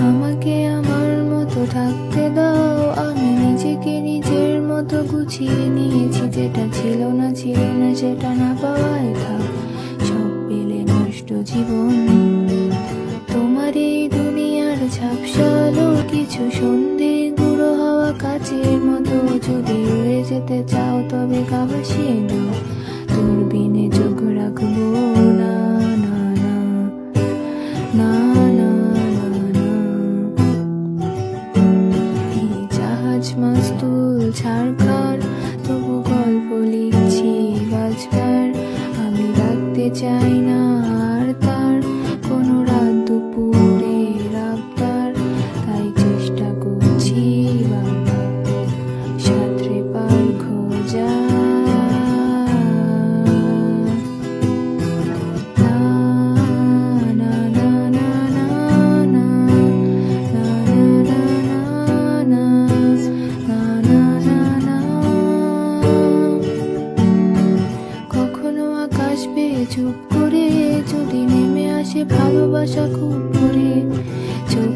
আমাকে আমার মতো থাকতে দাও, আমি নিজেকে নিজের মতো গুছিয়ে নিয়েছি। যেটা ছিল না সেটা না পাওয়ায় থাক, সব পেলে নষ্ট জীবন। তোমার এই দুনিয়ার ঝাপসালো কিছু সন্ধে গুঁড়ো হাওয়া কাচের মতো, যদি উড়ে যেতে চাও তবে গা ভাসিয়ে দাও, দূরবীনে চোখ রাখবো না, না না না না না না। এই জাহাজ মাস্তুল ছাড়খার, তবু গল্প লিখছি বাজবার। আমি রাখতে চাই না আর তার কোনো রাত দুপুরে রাবতার, তাই চেষ্টা করছি বারবার সাঁতরে পার খোঁজা। কখনো আকাশ বেয়ে চুপ করে যদি নেমে আসে ভালোবাসা খুব করে, চোখ